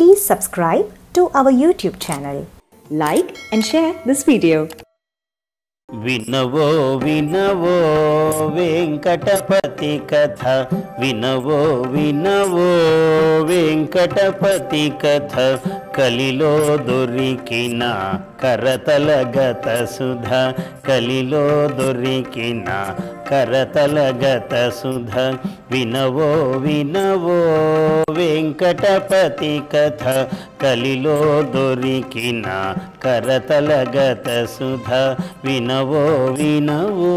Please subscribe to our YouTube channel. Like and share this video. వినవో వినవో Venkatapati కథ వినవో వినవో వెంకటపతి కథ కలిలో దొరికిన కరతలగత సుధ కలిలో దొరికిన కరతలగత సుధ వినవో వినవో వెంకటపతి కథ కలిలో దొరికిన కరతలగత సుధ వినవో వినవో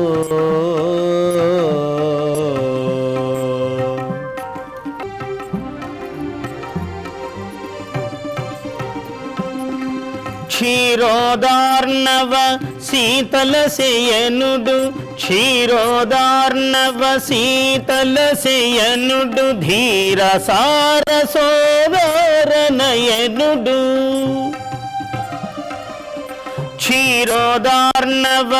క్షీరోదార్ణవ శీతల శయనుడు క్షీరోదార్ణవ శీతల శయనుడు ధీర సార సోదరనయనుడు క్షీరోదార్ణవ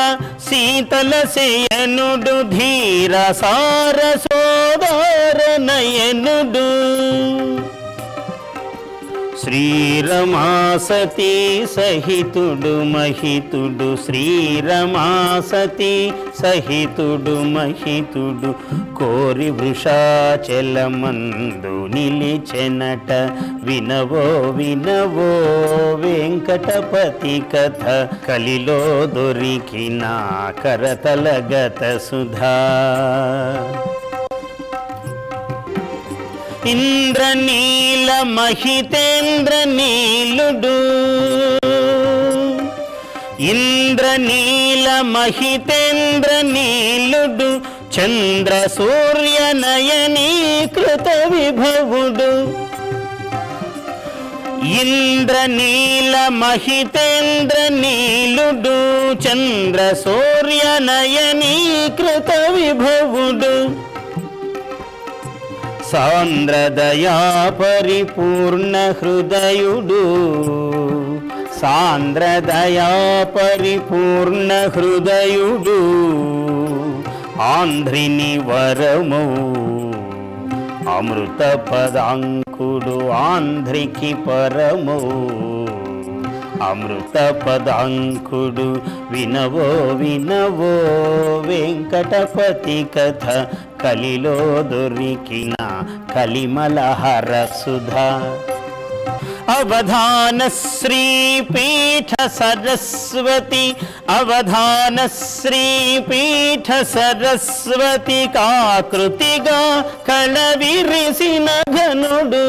శీతల శయనుడు ధీర సార సోదరనయనుడు శ్రీరమాసతి సహితుడు మహితుడు శ్రీరమాసతి సహితుడు మహితుడు కోరి వృషాచలమందు నిలిచెనట వినవో వినవో వెంకటపతి కథ కలిలో దొరికిన కరతలగత సుధా ఇంద్రనీల మహితేంద్ర నీలుడు ఇంద్రనీల మహితేంద్ర నీలుడు చంద్ర సూర్య నయనీకృత విభవుడు ఇంద్రనీల మహితేంద్ర నీలుడు చంద్ర సూర్య నయనీకృత విభవుడు సాంద్రదయా పరిపూర్ణ హృదయుడు సాంద్రదయా పరిపూర్ణ హృదయుడు ఆంధ్రిని వరము అమృత పదాంకుడు ఆంధ్రికి పరము అమృత పదాంకుడు వినవో వినవో వెంకటపతి కథ కలిలో దొరికిన కలిమలహర సుధా అవధాన శ్రీపీఠ సరస్వతి అవధాన శ్రీపీఠ సరస్వతి కాకృతిగా కళ విరిసిన ఘనుడు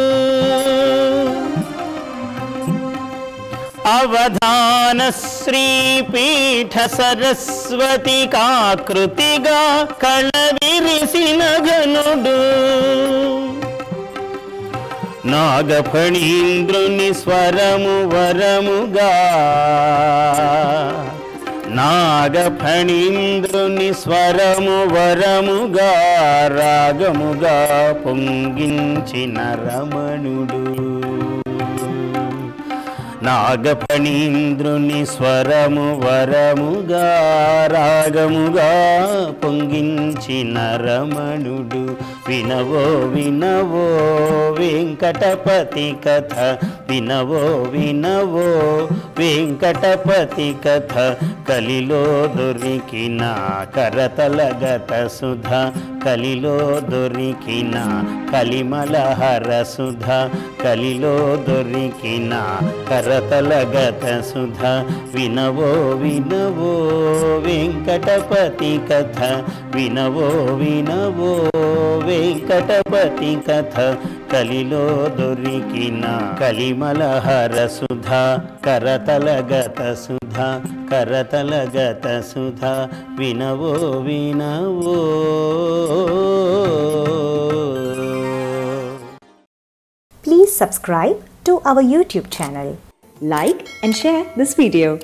అవధాన శ్రీపీఠ సరస్వతి కాకృతిగా కళ విరిసిన ఘనుడు నాగఫణీంద్రుని స్వరము వరముగా నాగఫణీంద్రుని స్వరము వరముగా రాగముగా పొంగించిన రమణుడు నాగఫణీంద్రుని స్వరము వరముగా రాగముగా పొంగించిన రమణుడు వినవో వినవో వెంకటపతి కథ వినవో వినవో వెంకటపతి కథ కలిలో దొరికిన కరతలగత సుధ కలిలో దొరికిన కలిమలహర సుధ కలిలో దొరికిన కరతలగత సుధ వినవో వినవో వెంకటపతి కథ వినవో వినవో వెంకటపతి కథ కలిలో దొరికిన కలిమలహర సుధ కరతలగత సుధ కరతలగత సుధ వినవో వినవో Please subscribe to our YouTube channel. Like and share this video.